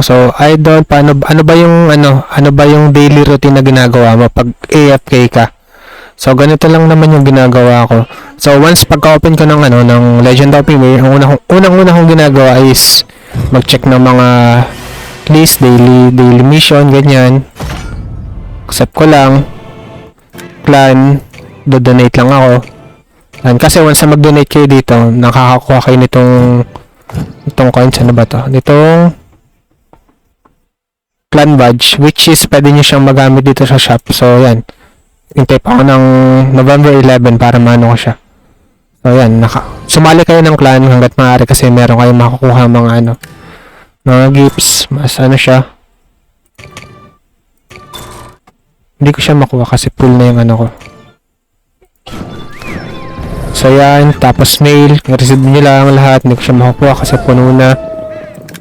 So, idol, ano ba yung daily routine na ginagawa mo pag AFK ka? So, ganito lang naman yung ginagawa ko. So, once pagka-open ko ng Legend of Premier, ang unang-una kong ginagawa is mag-check ng mga list, daily mission, ganyan. Accept ko lang. Clan, do-donate lang ako. And kasi once na mag-donate kayo dito, nakakakuha kayo itong coins, ano ba to? Itong clan badge, which is pwede nyo siyang magamit dito sa shop. So, yan. Hintay pa ako ng November 11 para maano ko siya. So, yan. Sumali kayo ng clan hanggat maaari kasi meron kayong makukuha mga gifts. Mas siya. Hindi ko siya makuha kasi full na yung ko. So, yan. Tapos mail. I-receive nyo lang lahat. Hindi ko siya makukuha kasi puno na.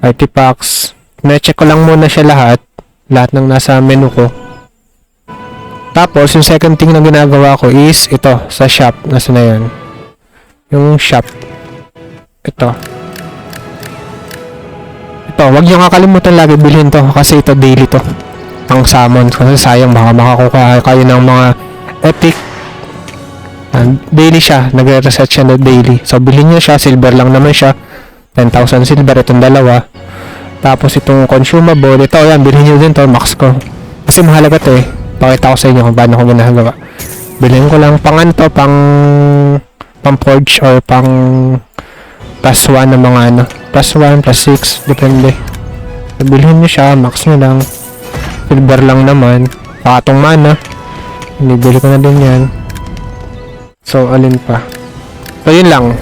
Artifacts. Na-check ko lang muna siya lahat ng nasa menu ko. Tapos, yung second thing na ginagawa ko is ito, sa shop. Nasa na yan? Yung shop. Ito, wag nyo kakalimutan lagi bilhin to kasi ito daily to. Ang summon. Kasi sayang, baka makakuha kayo ng mga epic. Daily siya. Nagre-reset siya na daily. So, bilhin nyo siya. Silver lang naman siya. 10,000 silver. Itong dalawa. Tapos itong consumable, ito yan, bilhin nyo din to, max ko. Kasi mahalaga to eh. Pakita ko sa inyo kung paano ko ginagawa. Bilhin ko lang pang forge or pang plus 1 ng mga plus 1, plus 6, depende. So, bilhin nyo siya, max nyo lang. Silver lang naman. Pakatong mana. Binibili ko na din yan. So, alin pa? So, yun lang.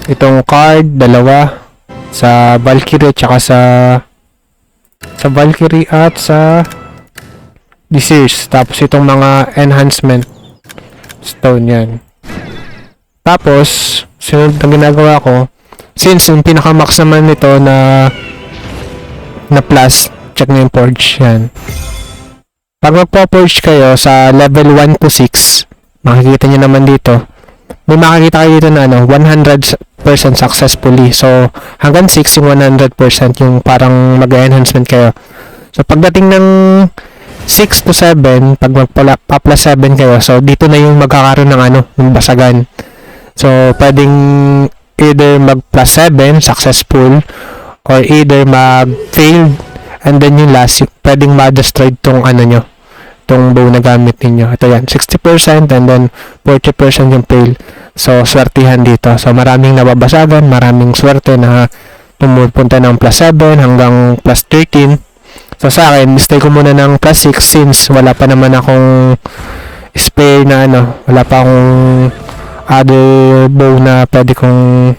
Itong card, dalawa. Sa Valkyrie tsaka sa Valkyrie at sa Disease. Tapos itong mga enhancement stone yan. Tapos sunod na ginagawa ko, since yung pinaka-max naman nito na plus, check na yung forge yan. Pag magpo-forge kayo sa level 1 to 6, makikita nyo naman dito, may makikita kayo dito na 100% successfully. So, hanggang 6 yung 100% yung parang mag-enhancement kayo. So, pagdating ng 6 to 7, pag magpa-plus 7 kayo, so, dito na yung magkakaroon ng ng basagan. So, pwedeng either mag-plus 7, successful, or either mag-failed, and then yung last, pwedeng ma-destroy tong nyo, tong bow na gamit ninyo. Ito yan, 60% and then 40% yung fail. So, swertihan dito. So, maraming nababasagan, maraming swerte na pumupunta ng plus 7 hanggang plus 13. So, sa akin, mistake ko muna ng plus 6 since wala pa naman akong spare na wala pa akong other bow na pwede kong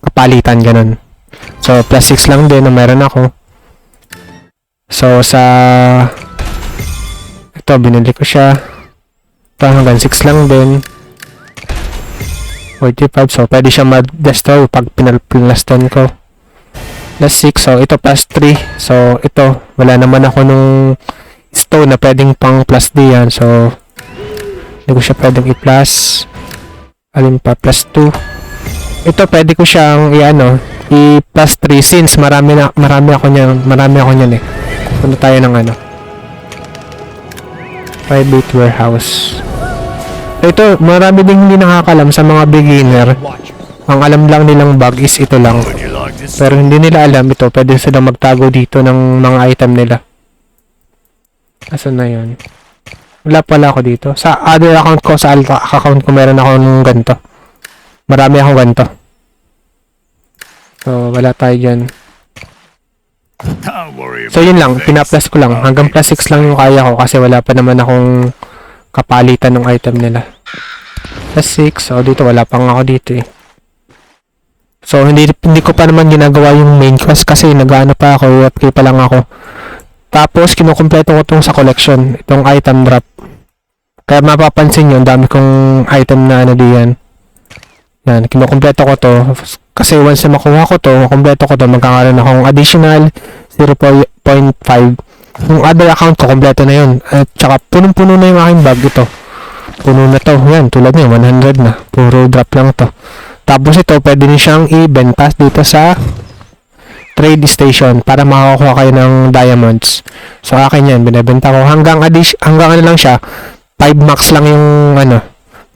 kapalitan, ganun. So, plus 6 lang din na meron ako. So, ito, binili ko siya. Hanggang 6 lang din. 45. So, pwede siya mag-destroy pag pinlastan ko. Plus 6. So, ito plus 3. So, ito. Wala naman ako nung stone na pwedeng pang plus D yan. So, hindi ko siya pwedeng i-plus. Alin pa? Plus 2. Ito, pwede ko siyang i-plus 3 since marami ako niyan eh. Punta tayo ng private warehouse. Ito, marami ding hindi nakakalam sa mga beginner. Ang alam lang nilang bug is ito lang. Pero hindi nila alam ito. Pwede silang magtago dito ng mga item nila. Asan na yun? Wala pala ako dito. Sa other account ko, sa alta account ko, meron ako ng ganito. Marami akong ganito. So, wala tayo dyan. So, yun lang. Pina-plus ko lang. Hanggang plus 6 lang yung kaya ko kasi wala pa naman akong kapalitan ng item nila. Plus 6. So, dito wala pang ako dito eh. So, hindi ko pa naman ginagawa yung main quest kasi nag-ano pa ako. UFK pa lang ako. Tapos, kinukumpleto ko itong sa collection. Itong item drop. Kaya mapapansin nyo, ang dami kong item na diyan. Yan, kinukumpleto ko to. Kasi once na makuha ko to, kumpleto ko to, magkakaroon akong additional 0.5. Yung other account ko, kumpleto na yun. At saka, punong-puno na yung aking bag ito. Puno na to. Yan, tulad niya, 100 na. Puro drop lang to. Tapos ito, pwede niyo siyang i-benta dito sa trade station para makakuha kayo ng diamonds. So akin yan, binebenta ko. Hanggang ano lang siya, 5 max lang yung ano,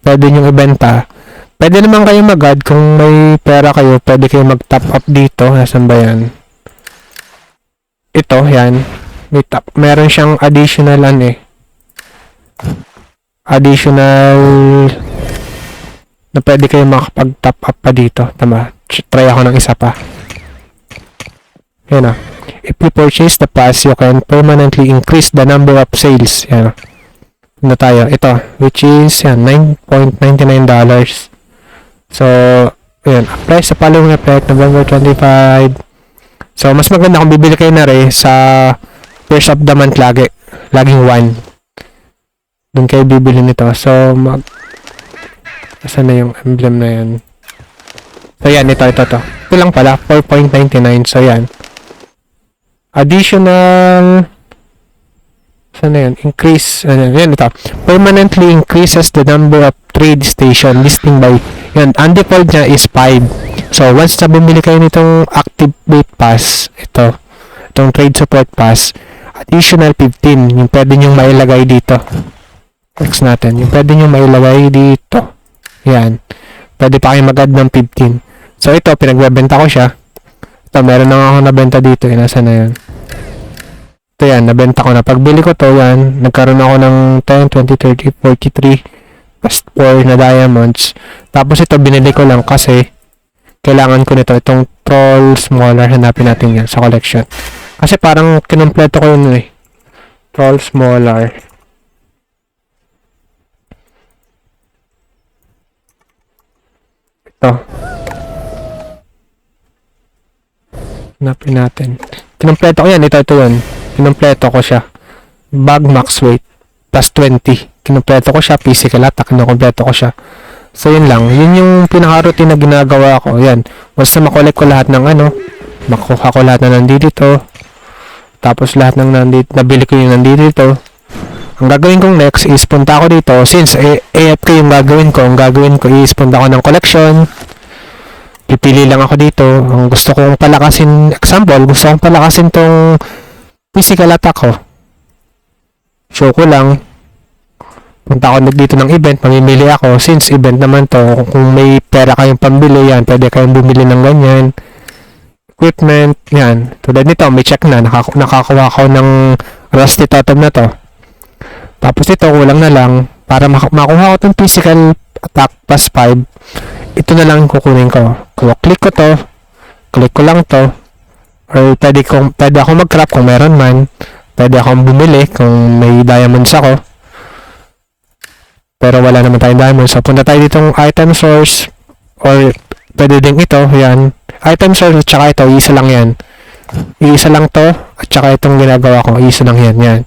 pwede nyo ibenta. Pwede naman kayo mag-add kung may pera kayo, pwede kayo mag-top up dito. Nasaan ba yan? Ito, yan. Meron siyang additional additional na pwede kayo makapag-top up pa dito. Tama, try ako ng isa pa. Yan o. If you purchase the pass, you can permanently increase the number of sales. Yan o. Ano tayo? Ito, which is yan, $9.99. So, yan. Apply sa following effect, November 25. So, mas maganda kung bibili kayo na rin sa first of the month lagi. Laging 1. Doon kayo bibili nito. So, asan na yung emblem na yan? So, yan. Ito. Ito lang pala. 4.99. So, yan. Additional... Saan na yan? Increase. Yan, ito. Permanently increases the number of trade station listing by... Yan. Ang default niya is 5. So, once na bumili kayo nitong Activate Pass, itong Trade Support Pass, additional 15. Yung pwede nyo mailagay dito. Next natin. Yung pwede nyo mailagay dito. Yan. Pwede pa kayo mag-add ng 15. So, ito, pinagbebenta ko siya. Ito, meron na ako nabenta dito. Nasa na yan? Ito yan, nabenta ko na. Pagbili ko to, yan, nagkaroon ako ng 10, 20, 30, 43 plus 4 na diamonds. Tapos ito, binili ko lang kasi kailangan ko nito. Itong Troll Smaller, hanapin natin yan sa collection. Kasi parang kinumpleto ko yun eh. Troll Smaller. Ito. Hanapin natin. Kinumpleto ko yan. Ito yun. Kinumpleto ko siya. Bag max weight plus 20. Kinumpleto ko siya. Physical attack. Kinumpleto ko siya. So, yun lang. Yun yung pinaka-routine na ginagawa ko. Yan. Once na makolek ko lahat ng makuha ko lahat na nandito. Tapos lahat ng nabili ko yung nandito. Ang gagawin kong next is punta ako dito. Since AFK yung gagawin ko, ang gagawin ko is punta ako ng collection. Pipili lang ako dito. Ang gusto kong palakasin, example, gusto kong palakasin tong physical attack ko. Show ko lang. Punta ako dito ng event, mamimili ako. Since event naman to, kung may pera kayong pambili, yan, pwede kayong bumili ng ganyan. Equipment, yan. Tulad nito, may check na. Nakakuha ko ng rusty totem na to. Tapos ito, kulang na lang. Para makuha ko itong physical attack plus 5, ito na lang kukunin ko. Click ko to. Click ko lang to. Or pwede ako mag-crop kung meron man. Pwede akong bumili kung may diamonds ako. Pero wala naman tayong diamonds. So, punta tayo ditong item source. Or, pwede din ito. Yan. Item source at saka ito. Isa lang yan. Isa lang to. At saka itong ginagawa ko. Isa lang yan. Yan.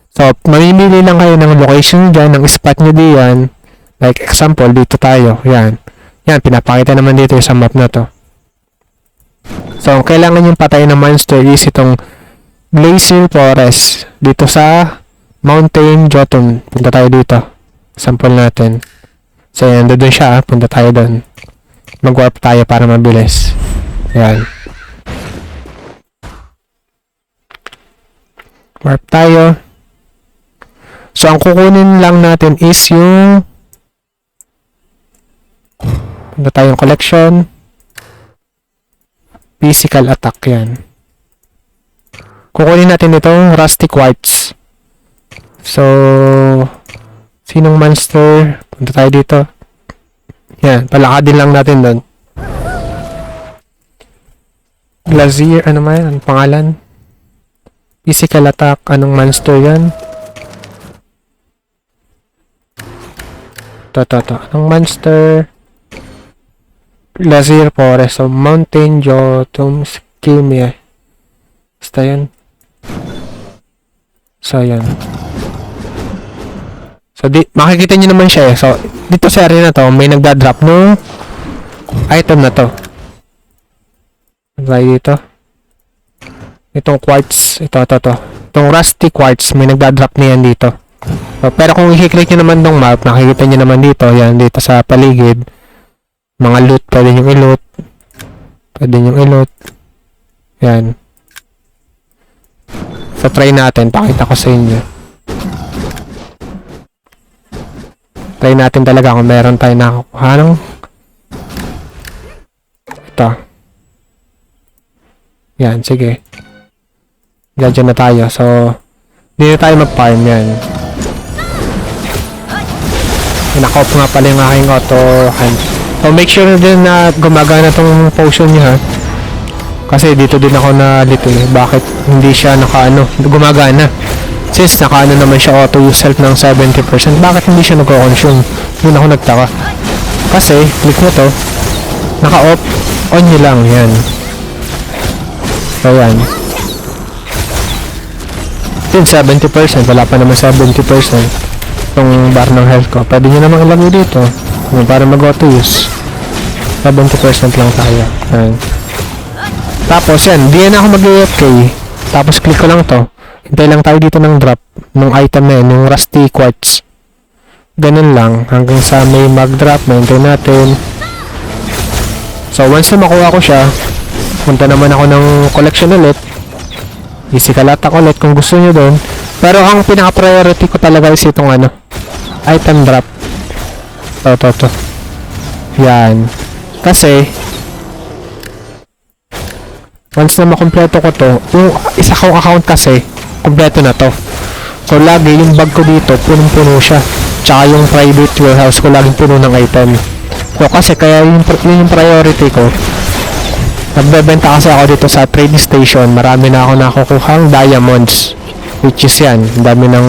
So, mamimili lang kayo ng location dyan. Ng spot nyo diyan. Like, example, dito tayo. Yan. Yan. Pinapakita naman dito sa map na to. So, kailangan yung patay ng monster is itong Glacier Forest. Dito sa Mountain Jotun. Punta tayo dito. Sample natin. So, yan. Doon siya. Punta tayo doon. Mag-warp tayo para mabilis. Yan. Warp tayo. So, ang kukunin lang natin is yung punta tayong collection. Physical attack. Yan. Kukunin natin itong Rusty Quartz. So, sinong monster? Punta tayo dito. Yan, palakadin lang natin doon. Glacier, ano man? Anong pangalan? Physical attack, anong monster yan? Ito. Anong monster? Glacier Forest. So, Mountain Jotun Skimmy. Basta yan. So, yan. So, makikita nyo naman siya eh. So, dito sa area na to, may nagda-drop ng item na to. Try dito. Itong quartz. Ito. Itong rusty quartz, may nagda-drop na yan dito. So, pero kung i-click nyo naman tong map, nakikita nyo naman dito. Yan, dito sa paligid. Mga loot, pwede nyo i-loot. Yan. So, try natin. Pakita ko sa inyo. Try natin talaga kung meron tayo nakakuha ng ito. Yan, sige. Diyan na tayo. So, hindi na tayo mag-farm yan. Naka-off nga pala yung aking auto hand. So, make sure din na gumagana tong potion niya, ha? Kasi dito din ako nalito eh. Bakit hindi siya gumagana? Since nakaano naman siya auto use health ng 70%, bakit hindi siya nagko-consume? Yun ako nagtaka. Kasi, click mo to, naka-off, on nyo lang, yan. So, yan. Yun, 70%, wala pa naman 70% itong bar ng health ko. Pwede nyo namang ilagay dito para mag-auto use. 70% lang tayo. Yan. Tapos yan, di na ako mag-AFK. Tapos click ko lang to. Hintay lang tayo dito ng drop ng item na yun, yung rusty quartz. Ganun lang, hanggang sa may mag-drop, hintay natin. So once na makuha ko siya, punta naman ako ng collection ulit. Easy kalatak ulit kung gusto nyo doon. Pero ang pinaka-priority ko talaga is itong item drop. To. Yan. Kasi, once na makompleto ko to, yung isa kong account kasi, kompleto na to. So, lagi yung bag ko dito, punong-puno siya. Tsaka yung private warehouse ko, laging puno ng item. So, kasi kaya yung priority ko, nagbebenta kasi ako dito sa trading station. Marami na ako nakukuhang diamonds. Which is yan. Ang dami ng...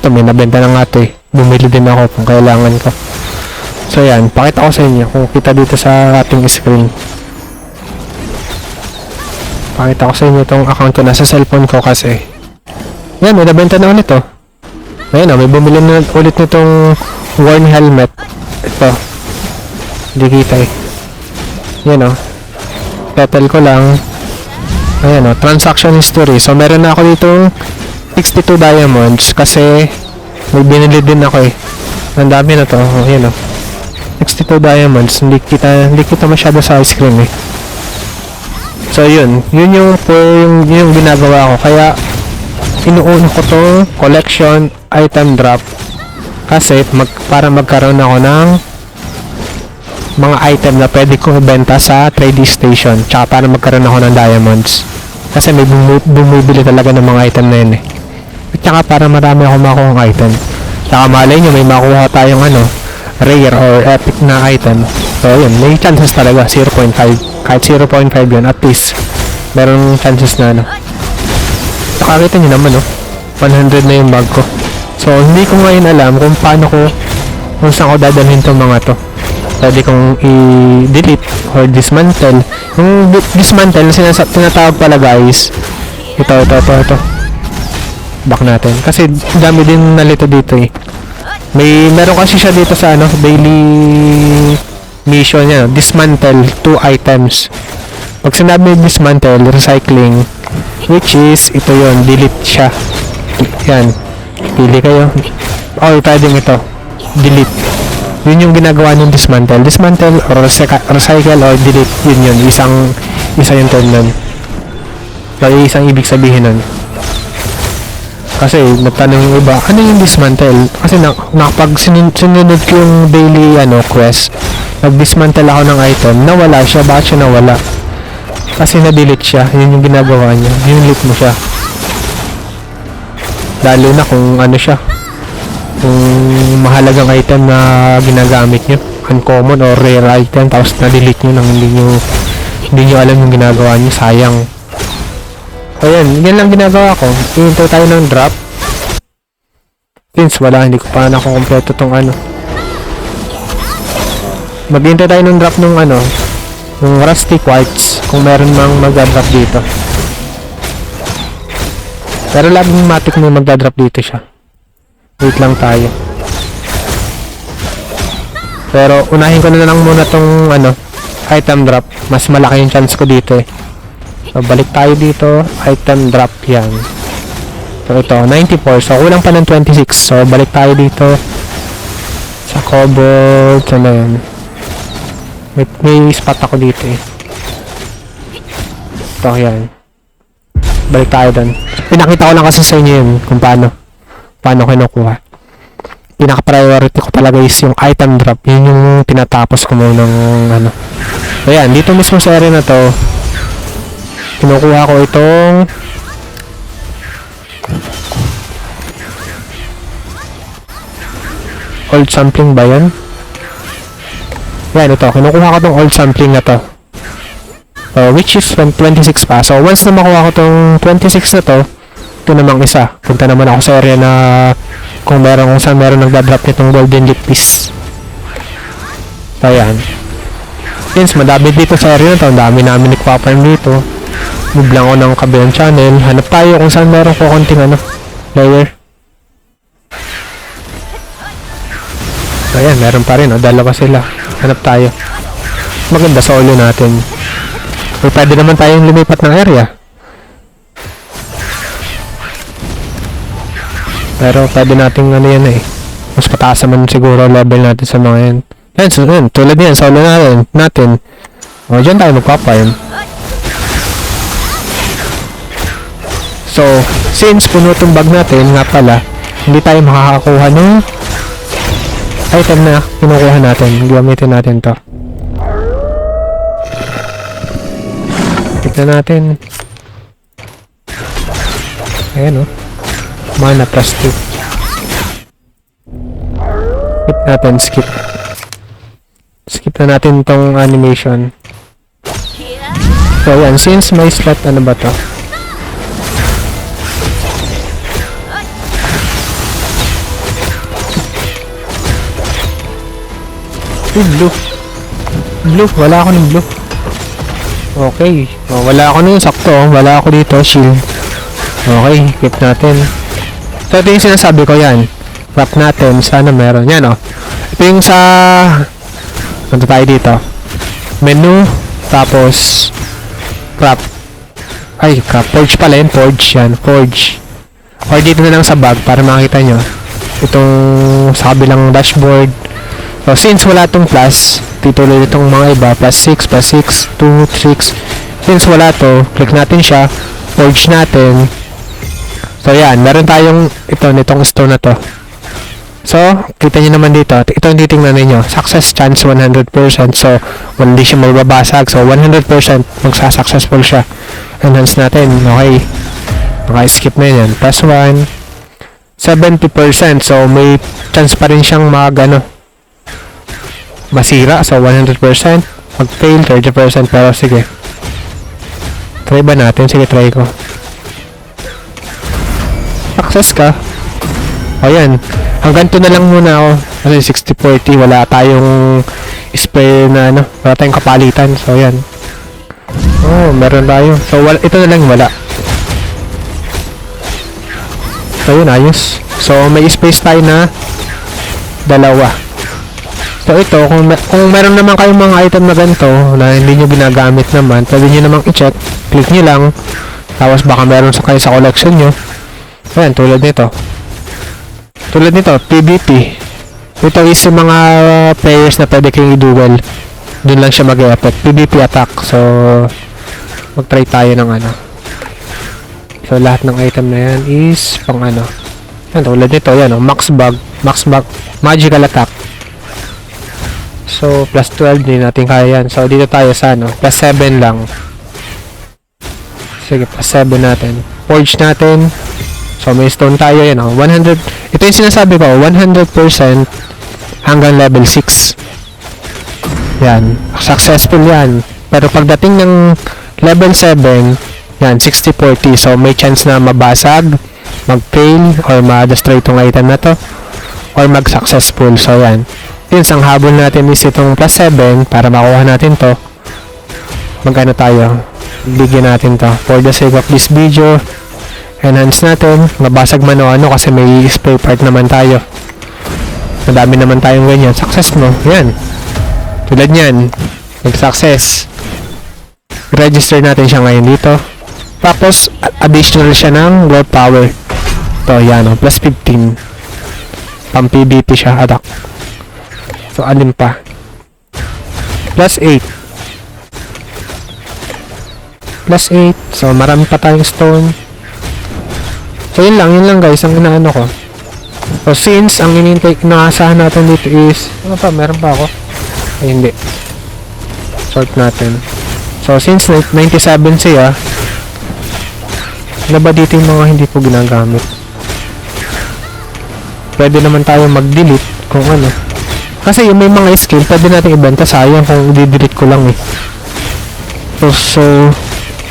Ito, may nabenta na nga ito eh. Bumili din ako kung kailangan ko. So, yan. Pakita ko sa inyo kung kita dito sa ating screen. Pakita ko sa inyo itong account ko. Nasa cellphone ko kasi. Yan, may nabenta na ulit oh. Ayan oh, may bumili na ulit nitong worn helmet. Ito. Hindi kita eh. Yan oh. Petal ko lang. Ayan o, transaction history. So, meron na ako dito 62 diamonds kasi may binili din ako eh. Ang dami na to. Ayan o. 62 diamonds. Hindi kita masyado sa ice cream eh. So, yun. Yun yung ginagawa ko. Kaya, inuuna ko to collection item drop kasi para magkaroon ako ng mga item na pwede kong ibenta sa trading station tsaka para magkaroon ako ng diamonds kasi may bumibili talaga ng mga item na yun eh at tsaka para marami ako makuha ng item tsaka malay nyo may makuha tayong rare or epic na item so yun may chances talaga 0.5 kahit 0.5 yun at least meron chances na nakakita nyo naman 100 na yung bag ko so hindi ko ngayon alam kung paano kung saan ko dadalhin tong mga to. Pwede kong i-delete or dismantle. Yung dismantle na tinatawag pala guys, ito. Back natin. Kasi dami din nalito dito eh. Meron kasi siya dito sa daily mission niya. Dismantle 2 items. Pag sinabi dismantle, recycling, which is, ito yon delete siya. Yan. Pili kayo. Or pwedeng ito. Delete. Yun yung ginagawa ng dismantle or recycle or delete. Yun isa yung term nun. Kaya isang ibig sabihin nun. Kasi nagtanong yung iba, ano yung dismantle? Kasi nakapag sinunod ko yung daily quest, nag-dismantle ako ng item, nawala siya. Bakit siya nawala? Kasi na-delete siya. Yun yung ginagawa niya. Delete mo siya. Lalo na kung siya, kung mahalagang item na ginagamit nyo, uncommon or rare item, tapos na-delete nyo nang hindi nyo alam yung ginagawa nyo, sayang. So yan lang ginagawa ko. Hihintay tayo ng drop. Since hindi ko pa nakukompleto tong maghihintay tayo ng drop ng yung rusty quartz, kung meron mang magdadrop dito. Pero laging matik mo magdadrop dito siya. Wait lang tayo. Pero unahin ko na lang muna tong item drop. Mas malaki yung chance ko dito eh. So balik tayo dito. Item drop yan. So ito 94. So kulang pa ng 26. So balik tayo dito sa cobalt. Ano yan? May spot ako dito eh. ito, yan. Balik tayo doon. Pinakita ko lang kasi sa inyo yun kung paano kinukuha. Pinaka-priority ko talaga is yung item drop. Yun yung tinatapos ko muna ng ano. Ayan, dito mismo sa area na to, kinukuha ko itong old sampling ba yan? Yan, ito. Kinukuha ko itong old sampling na to. Which is 26 pa. So, once na makuha ko itong 26 na to, ito namang isa. Punta naman ako sa area na kung saan meron nagdadrop nitong golden leaf piece. So, ayan. Since madami dito sa area na to, ang dami namin nagpa-farm dito. Move lang ako ng kabilang channel. Hanap tayo kung saan meron ko konting layer. So, ayan, meron pa rin. Dalawa sila. Hanap tayo. Maganda solo natin. O, pwede naman tayong lumipat ng area. Pero pwede nating yan eh. Mas pataas naman siguro level natin sa mga yan. Yan, so yun. Tulad yan, solo natin. O, dyan tayo magpa-farm. So, since puno itong bag natin, nga pala, hindi tayo makakakuha ng item na kinukuha natin. Gamitin natin to. Tignan natin. Ayan o. Mana plus 2. Skip natin, skip. Skip na natin tong animation. So ayan, since may slot, ano ba to? Blue. Blue, wala ako ng blue. Okay. Wala ako nun, sakto. Wala ako dito, shield. Okay, keep natin. So, ito yung sinasabi ko yan. Wrap natin. Sana meron. Yan, Ito yung sa... Punta tayo dito. Menu. Tapos... Wrap. Ay, crap. Forge pala yun. Forge. Yan. Forge. Or dito na lang sa bag para makita nyo. Itong sa kabilang dashboard. So, since wala itong plus, tituloy itong mga iba, plus 6, plus 6, 2, 6. Since wala to, click natin siya, forge natin. So, yan. Meron tayong ito, nitong stone na to. So, kita nyo naman dito. Ito yung titingnan ninyo. Success chance 100%. So, hindi siya mababasag. So, 100% magsa-successful siya. Enhance natin. Okay. Naka-skip na yan. Plus 1. 70%. So, may chance pa rin siyang masira. So, 100%. Mag-fail, 30%. Pero, sige. Try ba natin? Sige, try ko. Success ka. Ayan. Hanggang to na lang muna ako. Kasi 60-40. Wala tayong spare na wala tayong kapalitan. So, ayan. Oh, meron tayo. So, ito na lang wala. So, yun. Ayos. So, may space tayo na dalawa. So, ito. Kung meron naman kayong mga item na ganito na hindi nyo ginagamit naman, pwede nyo namang i-check. Click nyo lang. Tapos, baka meron kayo sa collection nyo. Ayan, tulad nito. Tulad nito, PvP. Ito is yung mga players na pwede kayong i-duel. Doon lang siya mag-e-effect. PvP attack. So, mag-try tayo ng So, lahat ng item na yan is pang Yan, tulad nito. Yan, max bug, magical attack. So, plus 12 din natin kaya yan. So, dito tayo sa plus 7 lang. Sige, plus 7 natin. Forge natin. So, may stone tayo yan, 100. Ito yung sinasabi ko, 100% hanggang level 6. Yan. Successful yan. Pero pagdating ng level 7, yan, 60-40. So, may chance na mabasag, mag-fail, or ma-destroy itong item na to, or mag-successful. So, yan. Since ang habol natin is itong plus 7, para makuha natin to, magkano tayo? Bigyan natin to. For the sake of this video, enhance natin, mabasag man o kasi may spare part naman tayo. Madami naman tayong ganyan. Success mo. Yan. Tulad yan. Nag-success. Register natin siya ngayon dito. Tapos, additional siya ng gold power. Ito, yan plus 15. Pang PvP siya, attack. So, alin pa? Plus 8. plus 8. So, marami pa tayong stone. So, yun lang guys, ang inaano ko. So, since ang inaasahan natin dito is, ano pa, meron pa ako? Ay, hindi. Sort natin. So, since 97 siya, ano ba dito yung mga hindi ko ginagamit? Pwede naman tayo mag-delete kung ano. Kasi yung may mga skill, pwede natin ibenta. Sayang kung i-delete ko lang eh. So,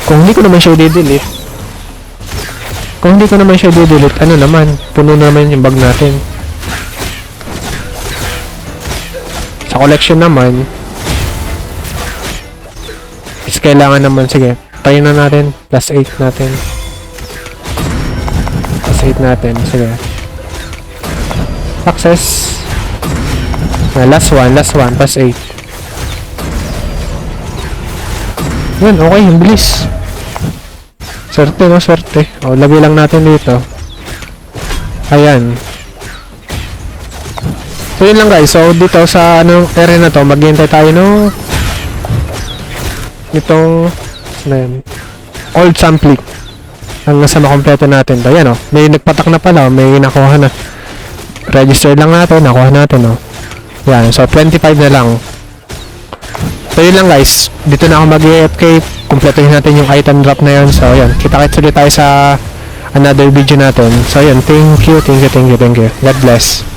kung hindi ko naman siya i-delete, ano naman, puno naman yung bag natin. Sa collection naman, is kailangan naman, sige, tayo na natin, plus 8 natin. Plus 8 natin, sige. Success. Last one, plus 8. Yan, okay, yung bilis. Swerte, no? Swerte. O, lagay lang natin dito. Ayan. So, yun lang guys. So, dito sa anong area na to, maghihintay tayo no itong old sampling hanggang sa makompleto natin to. Yan o, may nagpatak na pala, may nakuha na. Register lang natin, nakuha natin o. Yan, so 25 na lang. So yun lang guys, dito na ako mag-AFK, kumpletuhin natin yung item drop na yun. So yun, kita-kits ulit tayo sa another video natin. So yun, thank you. God bless.